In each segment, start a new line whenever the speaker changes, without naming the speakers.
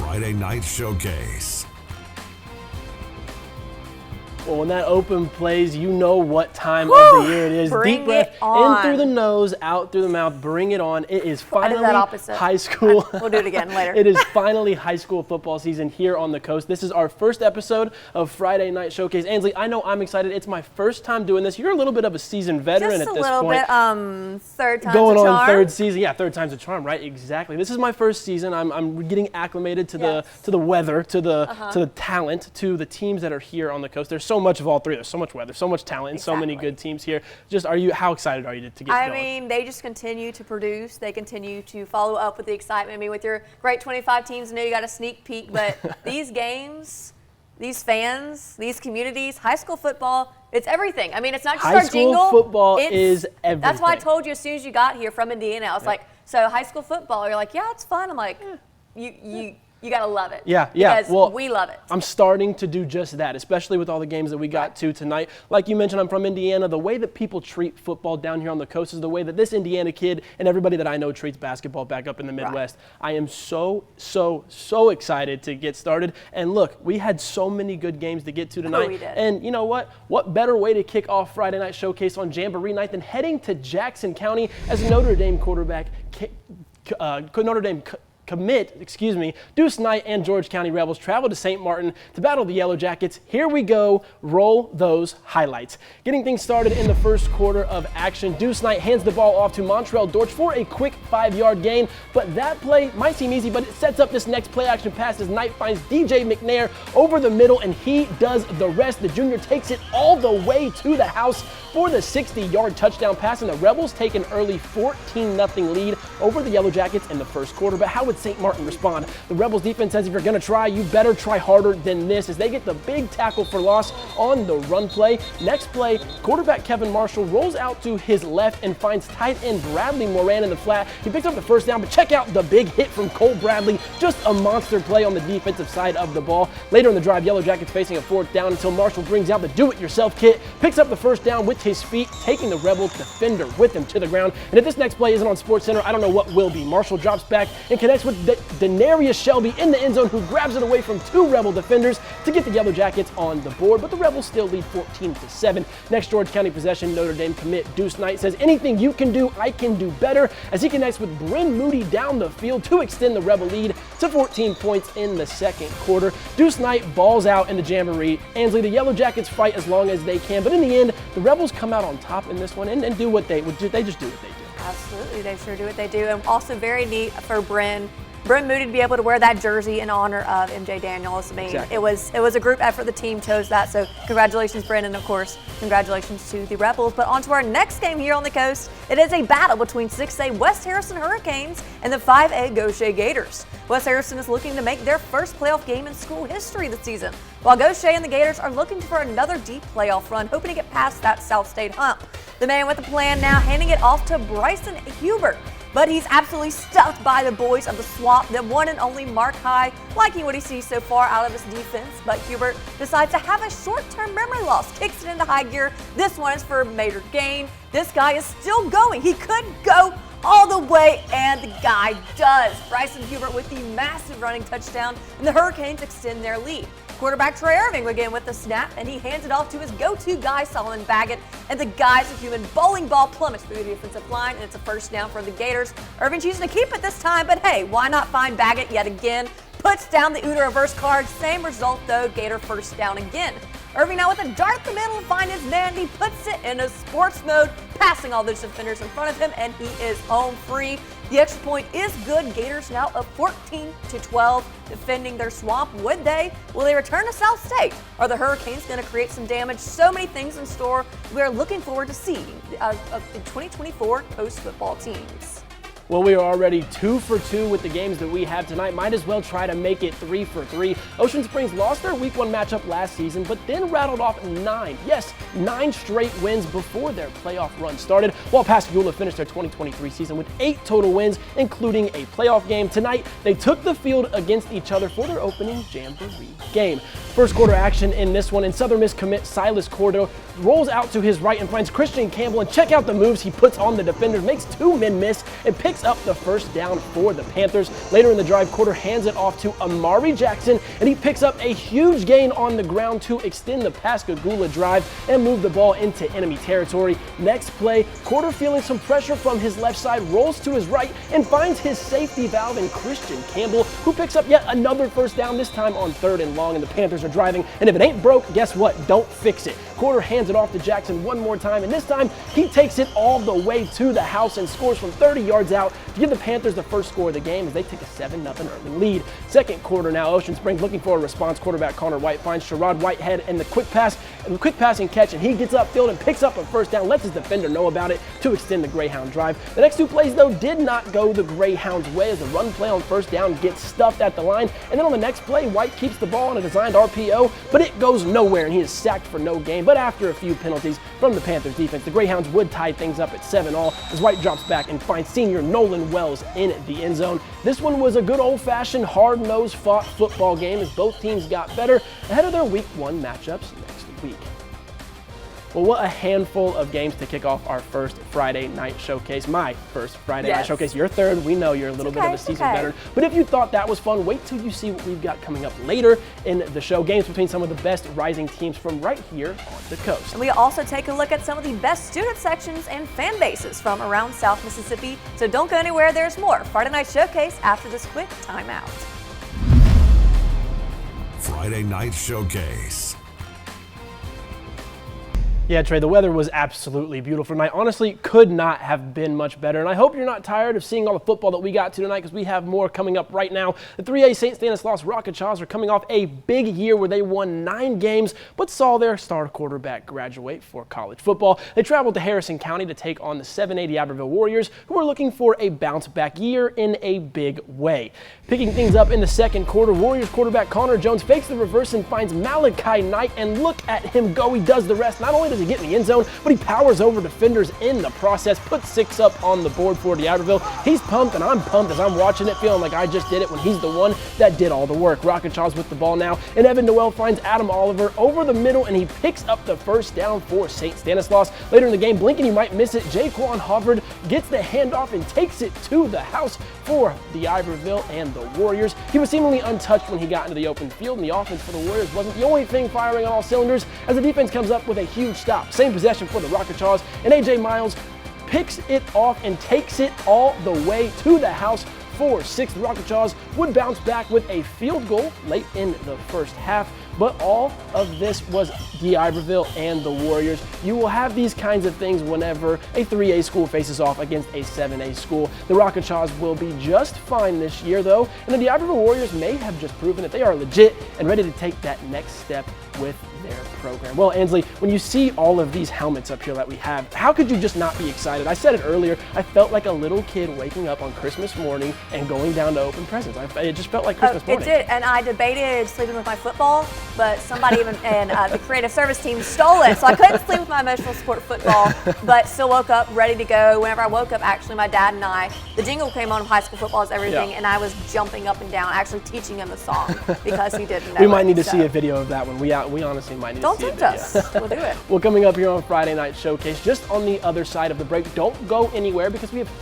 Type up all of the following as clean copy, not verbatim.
Friday Night Showcase.
Well, when that open plays, you know what time of the year it is.
Bring
Deep breath
it on.
in through the nose, out through the mouth. Bring it on. It is
I did
finally
that opposite.
high school.
We'll do it again later.
It is finally high school football season here on the coast. This is our first episode of Friday Night Showcase. Ansley, I know I'm excited. It's my first time doing this. You're a little bit of a seasoned veteran
Just
at
a
this
little
point.
bit, third time's
Going
a
on
charm.
third season. Yeah, third time's a charm, right? Exactly. This is my first season. I'm getting acclimated to
Yes.
the weather, to the talent, to the teams that are here on the coast. There's so much of all three. There's so much weather, so much talent, and so many
Exactly.
good teams here. How excited are you to get
I
going?
mean, they just continue to produce. They continue to follow up with the excitement. I mean, with your great 25 teams, I know you got a sneak peek, but these games, these fans, these communities, high school football, it's everything. I mean, it's not just
High
our
school
jingle.
football
it's,
is everything.
That's why I told you as soon as you got here from Indiana. I was like, so high school football. You're like, yeah, it's fun. I'm like, you got to love it.
Yeah.
Because
Well,
we love it.
I'm starting to do just that, especially with all the games that we got to tonight. Like you mentioned, I'm from Indiana. The way that people treat football down here on the coast is the way that this Indiana kid and everybody that I know treats basketball back up in the Midwest. I am so excited to get started. And look, we had so many good games to get to tonight.
we did.
And you know what? What better way to kick off Friday Night Showcase on Jamboree night than heading to Jackson County as Notre Dame quarterback, commit, Deuce Knight and George County Rebels travel to St. Martin to battle the Yellow Jackets. Here we go. Roll those highlights. Getting things started in the first quarter of action, Deuce Knight hands the ball off to Montrell Dortch for a quick 5-yard gain. But that play might seem easy, but it sets up this next play action pass as Knight finds DJ McNair over the middle, and he does the rest. The junior takes it all the way to the house for the 60-yard touchdown pass, and the Rebels take an early 14-0 lead over the Yellow Jackets in the first quarter. But how would St. Martin respond? The Rebels defense says if you're going to try, you better try harder than this as they get the big tackle for loss on the run play. Next play, quarterback Kevin Marshall rolls out to his left and finds tight end Bradley Moran in the flat. He picks up the first down, but check out the big hit from Cole Bradley. Just a monster play on the defensive side of the ball. Later in the drive, Yellow Jackets facing a fourth down until Marshall brings out the do-it-yourself kit, picks up the first down with his feet, taking the Rebel defender with him to the ground. And if this next play isn't on SportsCenter, I don't know what will be. Marshall drops back and connects with Denarius Shelby in the end zone, who grabs it away from two Rebel defenders to get the Yellow Jackets on the board, but the Rebels still lead 14-7. Next George County possession, Notre Dame commit Deuce Knight says, anything you can do, I can do better, as he connects with Bryn Moody down the field to extend the Rebel lead to 14 points in the second quarter. Deuce Knight balls out in the Jamboree. Ansley, the Yellow Jackets fight as long as they can, but in the end, the Rebels come out on top in this one and do what they just do what they do.
Absolutely, they sure do what they do. And also very neat for Bryn Moody to be able to wear that jersey in honor of MJ Daniels. I mean,
Exactly.
it was a group effort. The team chose that. So congratulations, Bryn, and of course, congratulations to the Rebels. But on to our next game here on the coast. It is a battle between 6A West Harrison Hurricanes and the 5A Gaucher Gators. West Harrison is looking to make their first playoff game in school history this season, while Gaucher and the Gators are looking for another deep playoff run, hoping to get past that South State hump. The man with the plan now handing it off to Bryson Hubert. But he's absolutely stuffed by the boys of the Swamp, the one and only Mark High, liking what he sees so far out of his defense. But Hubert decides to have a short-term memory loss, kicks it into high gear. This one is for major gain. This guy is still going. He could go all the way, and the guy does. Bryson Hubert with the massive running touchdown, and the Hurricanes extend their lead. Quarterback Trey Irving again with the snap, and he hands it off to his go-to guy, Solomon Baggett, and the guy's a human bowling ball plummets through the defensive line, and it's a first down for the Gators. Irving choosing to keep it this time, but hey, why not find Baggett yet again? Puts down the Uda reverse card. Same result though, Gator first down again. Irving now with a dart the middle to find his man. He puts it in a sports mode, passing all those defenders in front of him, and he is home free. The extra point is good. Gators now up 14-12, defending their Swamp. Will they return to South State? Are the Hurricanes going to create some damage? So many things in store. We are looking forward to seeing the 2024 Coast football teams.
Well, we are already 2 for 2 with the games that we have tonight. Might as well try to make it 3 for 3. Ocean Springs lost their Week 1 matchup last season, but then rattled off 9 straight wins before their playoff run started, while Pascagoula finished their 2023 season with 8 total wins, including a playoff game. Tonight, they took the field against each other for their opening Jamboree game. First quarter action in this one, and Southern Miss commit Silas Cordo rolls out to his right and finds Christian Campbell, and check out the moves he puts on the defenders, makes 2 men miss, and picks picks up the first down for the Panthers. Later in the drive, Quarter hands it off to Amari Jackson, and he picks up a huge gain on the ground to extend the Pascagoula drive and move the ball into enemy territory. Next play, Quarter, feeling some pressure from his left side, rolls to his right and finds his safety valve in Christian Campbell, who picks up yet another first down, this time on 3rd and long, and the Panthers are driving. And if it ain't broke, guess what? Don't fix it. Quarter hands it off to Jackson one more time, and this time he takes it all the way to the house and scores from 30 yards out to give the Panthers the first score of the game as they take a 7-0 early lead. Second quarter now, Ocean Springs looking for a response. Quarterback Connor White finds Sherrod Whitehead in the quick passing catch, and he gets upfield and picks up a first down, lets his defender know about it to extend the Greyhound drive. The next two plays, though, did not go the Greyhounds' way as the run play on first down gets stuffed at the line, and then on the next play, White keeps the ball on a designed RPO, but it goes nowhere, and he is sacked for no gain. But after a few penalties from the Panthers defense, the Greyhounds would tie things up at 7-all as White drops back and finds senior Nolan Wells in the end zone. This one was a good old-fashioned, hard-nosed fought football game as both teams got better ahead of their Week 1 matchups next week. Well, what a handful of games to kick off our first Friday night showcase. My first Friday night showcase. Your third. We know you're a little bit of a seasoned veteran. But if you thought that was fun, wait till you see what we've got coming up later in the show. Games between some of the best rising teams from right here on the coast.
And we also take a look at some of the best student sections and fan bases from around South Mississippi. So don't go anywhere. There's more Friday Night Showcase after this quick timeout.
Friday Night Showcase.
Yeah, Trey, the weather was absolutely beautiful tonight. Honestly, could not have been much better. And I hope you're not tired of seeing all the football that we got to tonight because we have more coming up right now. The 3A St. Stanislaus Rocketchaws are coming off a big year where they won 9 games but saw their star quarterback graduate for college football. They traveled to Harrison County to take on the 7A D'Iberville Warriors, who are looking for a bounce-back year in a big way. Picking things up in the second quarter, Warriors quarterback Connor Jones fakes the reverse and finds Malachi Knight, and look at him go. He does the rest. Not only does he get in the end zone, but he powers over defenders in the process, puts 6 up on the board for D'Iberville. He's pumped, and I'm pumped as I'm watching it, feeling like I just did it when he's the one that did all the work. Rocketchaws with the ball now, and Evan Noel finds Adam Oliver over the middle, and he picks up the first down for St. Stanislaus. Later in the game, blinking you might miss it, Jaquan Harvard gets the handoff and takes it to the house for D'Iberville and the Warriors. He was seemingly untouched when he got into the open field, and the offense for the Warriors wasn't the only thing firing on all cylinders as the defense comes up with a huge stop. Same possession for the Rocketchaws, and A.J. Miles picks it off and takes it all the way to the house for 6. The Rocketchaws would bounce back with a field goal late in the first half, but all of this was D'Iberville and the Warriors. You will have these kinds of things whenever a 3A school faces off against a 7A school. The Rocketchaws will be just fine this year, though, and the D'Iberville Warriors may have just proven that they are legit and ready to take that next step with their program. Well, Ansley, when you see all of these helmets up here that we have, how could you just not be excited? I said it earlier, I felt like a little kid waking up on Christmas morning and going down to open presents. It just felt like Christmas morning.
It did, and I debated sleeping with my football, but somebody even and the creative service team stole it, so I couldn't sleep with my emotional support football, but still woke up ready to go. Whenever I woke up, actually, my dad and I, the jingle came on of High School Football is Everything, and I was jumping up and down, actually teaching him the song because he didn't know
We might need to see a video of that one. We honestly might need to see it.
Don't tempt us. We'll do it.
Well, coming up here on Friday Night Showcase, just on the other side of the break, don't go anywhere because we have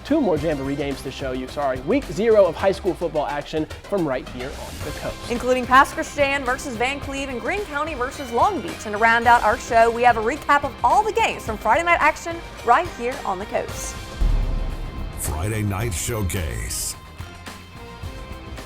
two more Jamboree games to show you. Week 0 of high school football action from right here on the coast.
Including Pascagoula versus Van Cleve and Greene County versus Long Beach. And to round out our show, we have a recap of all the games from Friday night action right here on the coast.
Friday Night Showcase.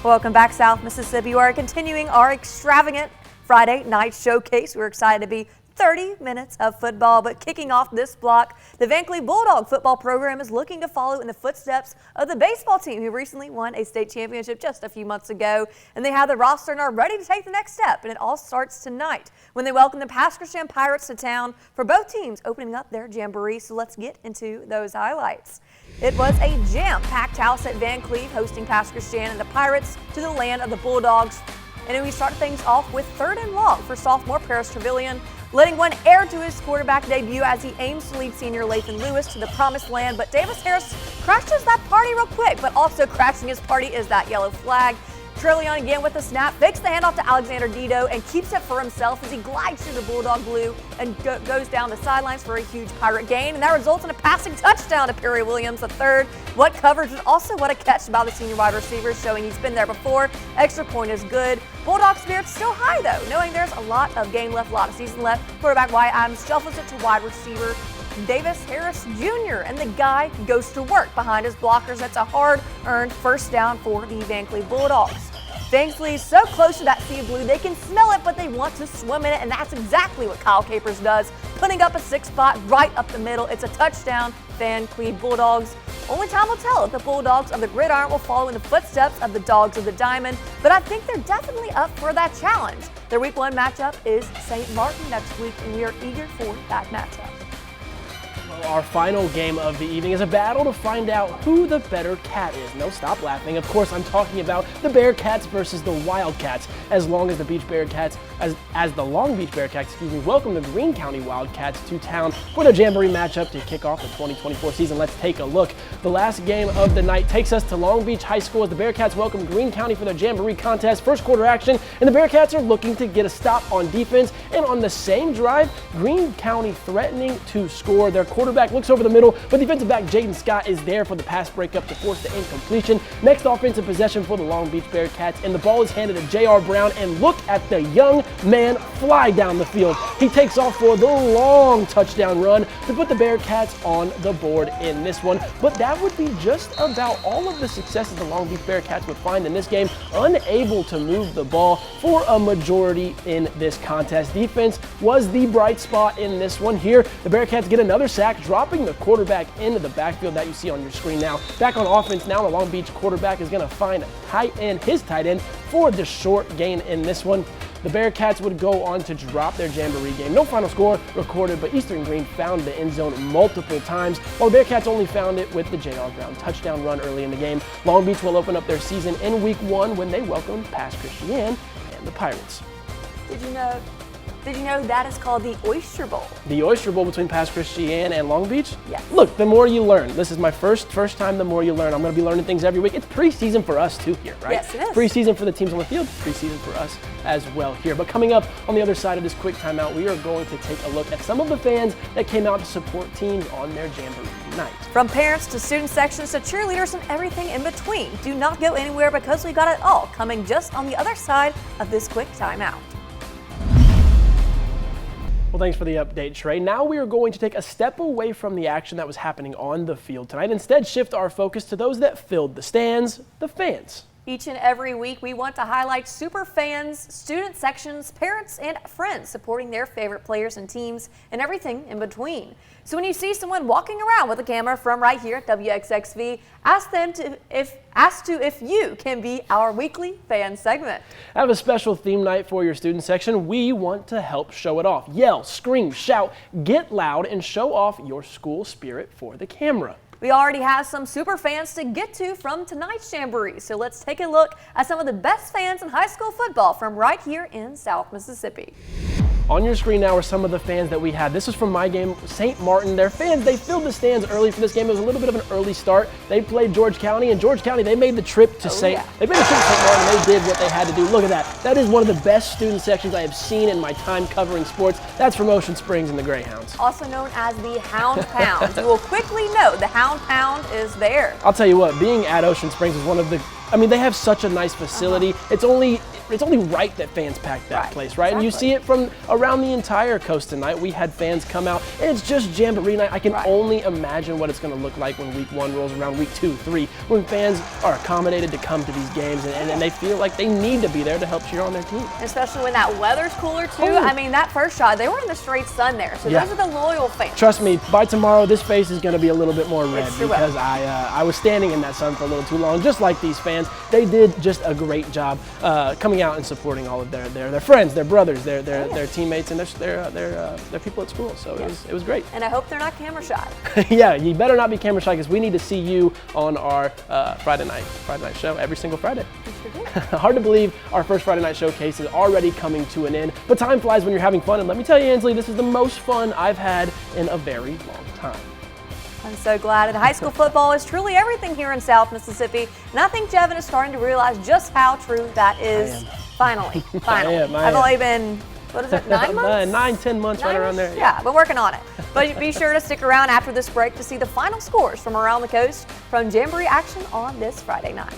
Welcome back, South Mississippi. We are continuing our extravagant Friday night showcase. We're excited to be 30 minutes of football, but kicking off this block, the Van Cleve Bulldog football program is looking to follow in the footsteps of the baseball team who recently won a state championship just a few months ago, and they have the roster and are ready to take the next step, and it all starts tonight when they welcome the Pascagoula Pirates to town for both teams opening up their jamboree. So let's get into those highlights. It was a jam-packed house at Van Cleve hosting Pascagoula and the Pirates to the land of the Bulldogs. And then we start things off with 3rd and long for sophomore Paris Trevelyan, letting one air to his quarterback debut as he aims to lead senior Lathan Lewis to the promised land. But Davis Harris crashes that party real quick, but also crashing his party is that yellow flag. Trillion again with the snap, fakes the handoff to Alexander Dido and keeps it for himself as he glides through the Bulldog blue and goes down the sidelines for a huge Pirate gain. And that results in a passing touchdown to Perry Williams III. What coverage, and also what a catch by the senior wide receiver, showing he's been there before. Extra point is good. Bulldog spirits still high though, knowing there's a lot of game left, a lot of season left. Quarterback Wyatt Adams shuffles it to wide receiver Davis Harris Jr. and the guy goes to work behind his blockers. That's a hard-earned first down for the Van Cleve Bulldogs. Thankfully, is so close to that sea of blue, they can smell it, but they want to swim in it, and that's exactly what Kyle Capers does, putting up a 6-spot right up the middle. It's a touchdown, Van Cleve Bulldogs. Only time will tell if the Bulldogs of the Gridiron will follow in the footsteps of the Dogs of the Diamond, but I think they're definitely up for that challenge. Their Week 1 matchup is St. Martin next week, and we are eager for that matchup.
Our final game of the evening is a battle to find out who the better cat is. No, stop laughing. Of course, I'm talking about the Bearcats versus the Wildcats. As long as the Beach Bearcats, as the Long Beach Bearcats, welcome the Greene County Wildcats to town for the Jamboree matchup to kick off the 2024 season. Let's take a look. The last game of the night takes us to Long Beach High School as the Bearcats welcome Greene County for their Jamboree contest. First quarter action, and the Bearcats are looking to get a stop on defense. And on the same drive, Greene County threatening to score. Their quarterback looks over the middle, but defensive back Jaden Scott is there for the pass breakup to force the incompletion. Next offensive possession for the Long Beach Bearcats, and the ball is handed to J.R. Brown, and look at the young man fly down the field. He takes off for the long touchdown run to put the Bearcats on the board in this one. But that would be just about all of the successes the Long Beach Bearcats would find in this game, unable to move the ball for a majority in this contest. Defense was the bright spot in this one here. The Bearcats get another sack, dropping the quarterback into the backfield that you see on your screen now. Back on offense now, the Long Beach quarterback is going to find his tight end for the short gain in this one. The Bearcats would go on to drop their Jamboree game. No final score recorded, but Eastern Greene found the end zone multiple times, while the Bearcats only found it with the J.R. Brown touchdown run early in the game. Long Beach will open up their season in Week 1 when they welcome Pass Christian and the Pirates.
Did you know that is called the Oyster Bowl?
The Oyster Bowl between Pass Christian and Long Beach?
Yes.
Look, the more you learn. This is my first time, the more you learn. I'm going to be learning things every week. It's preseason for us too here, right?
Yes, it is.
Preseason for the teams on the field, preseason for us as well here. But coming up on the other side of this quick timeout, we are going to take a look at some of the fans that came out to support teams on their Jamboree night.
From parents to student sections to cheerleaders and everything in between. Do not go anywhere because we got it all coming just on the other side of this quick timeout.
Well, thanks for the update, Trey. Now we are going to take a step away from the action that was happening on the field tonight. Instead, shift our focus to those that filled the stands, the fans.
Each and every week, we want to highlight super fans, student sections, parents, and friends supporting their favorite players and teams and everything in between. So when you see someone walking around with a camera from right here at WXXV, ask if you can be our weekly fan segment.
Have a special theme night for your student section. We want to help show it off. Yell, scream, shout, get loud, and show off your school spirit for the camera.
We already have some super fans to get to from tonight's Jamboree, so let's take a look at some of the best fans in high school football from right here in South Mississippi.
On your screen now are some of the fans that we had. This was from my game, St. Martin. Their fans, they filled the stands early for this game. It was a little bit of an early start. They played George County, and George County, they made the trip to St. Martin. They did what they had to do. Look at that. That is one of the best student sections I have seen in my time covering sports. That's from Ocean Springs and the Greyhounds.
Also known as the Hound Pound. You will quickly know the Hound Pound is there.
I'll tell you what, being at Ocean Springs is one of the, they have such a nice facility. It's only right that fans pack that place, right? Exactly. And you see it from around the entire coast tonight. We had fans come out, and it's just Jamboree night. I can only imagine what it's going to look like when Week 1 rolls around, Week 2, 3, when fans are accommodated to come to these games, and they feel like they need to be there to help cheer on their team.
Especially when that weather's cooler, too. That first shot, they were in the straight sun there, so those are the loyal fans.
Trust me, by tomorrow, this face is going to be a little bit more red because I was standing in that sun for a little too long, just like these fans. They did just a great job coming out and supporting all of their friends, their brothers, their teammates, and their people at school. So it was great.
And I hope they're not camera shy.
Yeah, you better not be camera shy because we need to see you on our Friday night show every single Friday. Hard to believe our first Friday night showcase is already coming to an end, but time flies when you're having fun. And let me tell you, Ansley, this is the most fun I've had in a very long time.
I'm so glad. And high school football is truly everything here in South Mississippi. And I think Jevin is starting to realize just how true that is. Finally.
I am.
I've only been, what is it, 9 months?
9, 10 months, right around there.
Yeah, been working on it. But be sure to stick around after this break to see the final scores from around the coast from Jamboree action on this Friday night.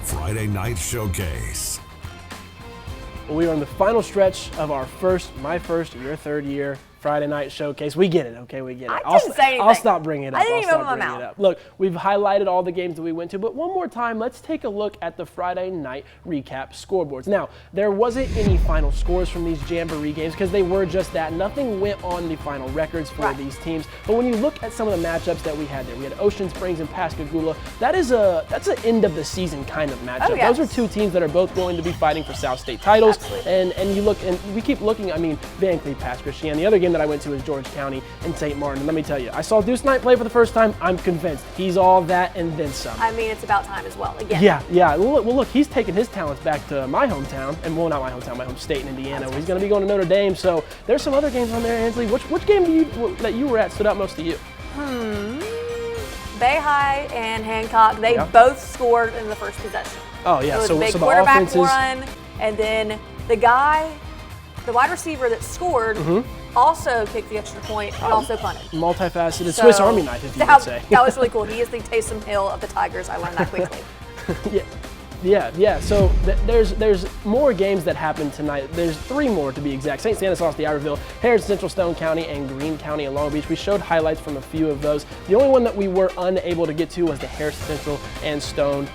Friday Night Showcase.
We are in the final stretch of our my first, your third year Friday Night Showcase. We get it, okay? We get it.
I didn't say anything.
I'll stop bringing it up.
I didn't even open my mouth.
Look, we've highlighted all the games that we went to, but one more time, let's take a look at the Friday night recap scoreboards. Now, there wasn't any final scores from these Jamboree games because they were just that. Nothing went on the final records for these teams. But when you look at some of the matchups that we had there, we had Ocean Springs and Pascagoula. That's an end of the season kind of matchup.
Oh, yes.
Those are two teams that are both going to be fighting for South State titles.
Absolutely.
And you look, and we keep looking, Van Cleve, Pass Christian. The other game that I went to is George County and St. Martin. And let me tell you, I saw Deuce Knight play for the first time. I'm convinced he's all that and then some.
It's about time as well, again.
Yeah. Well, look, he's taking his talents back to my hometown, and well, not my hometown, my home state in Indiana. He's going to be going to Notre Dame. So there's some other games on there, Ansley. Which game that you were at stood out most to you?
Bay High and Hancock, they both scored in the first possession.
Oh, yeah.
It was
so
a big
the
quarterback
offenses,
run, and then the wide receiver that scored also kicked the extra point and also punted.
Multifaceted Swiss Army knife, if you would say.
That was really cool. He is the Taysom Hill of the Tigers. I learned that quickly.
Yeah. So there's more games that happened tonight. There's 3 more to be exact. St. Stanislaus, D'Iberville, Harrison Central, Stone County, and Greene County and Long Beach. We showed highlights from a few of those. The only one that we were unable to get to was the Harrison Central and Stone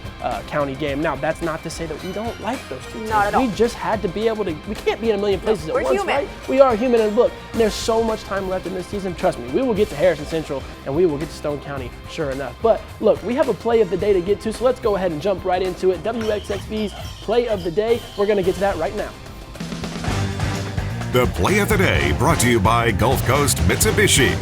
County game. Now, that's not to say that we don't like those two teams.
Not at all.
We just had to be able to. We can't be in a million places at once,
human.
right? We are human. And look, there's so much time left in this season. Trust me, we will get to Harrison Central and we will get to Stone County, sure enough. But look, we have a play of the day to get to, so let's go ahead and jump right into it. WXXV's play of the day. We're going to get to that right now.
The play of the day brought to you by Gulf Coast Mitsubishi.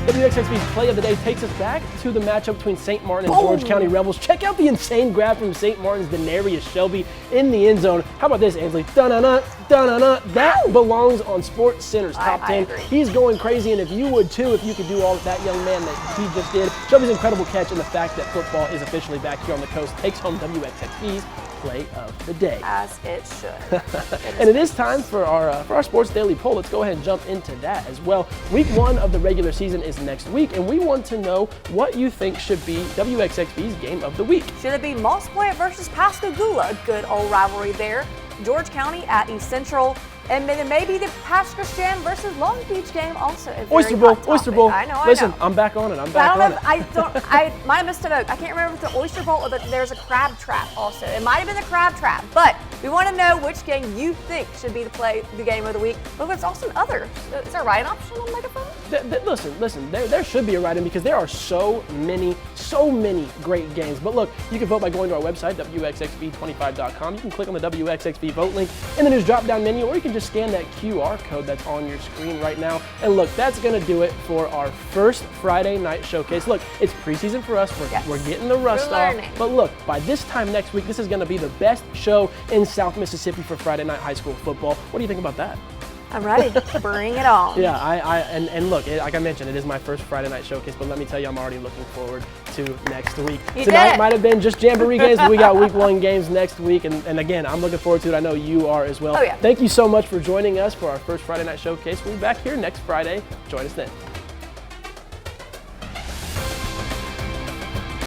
WXXV's play of the day takes us back to the matchup between St. Martin and George County Rebels. Check out the insane grab from St. Martin's Denarius Shelby in the end zone. How about this, Ansley? Da-na-na, da-na-na. That belongs on Sports Center's top 10. He's going crazy, and if you would too, if you could do all that young man that he just did. Shelby's incredible catch and the fact that football is officially back here on the coast takes home WXXV's play of the day.
As it should.
And it is time for our Sports Daily Poll. Let's go ahead and jump into that as well. Week 1 of the regular season is next week, and we want to know what you think should be WXXV's game of the week.
Should it be Moss Point versus Pascagoula? Good old rivalry there. George County at East Central. And then maybe the Pass Christian versus Long Beach game also.
Oyster Bowl.
I know.
Listen, I'm back on it.
I might have missed a vote. I can't remember if it's the Oyster Bowl or there's a crab trap also. It might have been the crab trap, but we want to know which game you think should be the game of the week. But there's also other. Is there a write-in option on Megaphone?
Listen. There should be a write-in because there are so many great games. But look, you can vote by going to our website, WXXV25.com. You can click on the WXXV vote link in the news drop-down menu, or you can just scan that QR code that's on your screen right now. And look, that's going to do it for our first Friday night showcase. Look, it's preseason for us. We're getting the rust off. But look, by this time next week, this is going to be the best show in South Mississippi for Friday night high school football. What do you think about that?
I'm ready. Bring it on.
Yeah, and look, like I mentioned, it is my first Friday night showcase, but let me tell you, I'm already looking forward to next week. Tonight might have been just Jamboree games, but we got week 1 games next week, and again, I'm looking forward to it. I know you are as well.
Oh, yeah.
Thank you so much for joining us for our first Friday night showcase. We'll be back here next Friday. Join us then.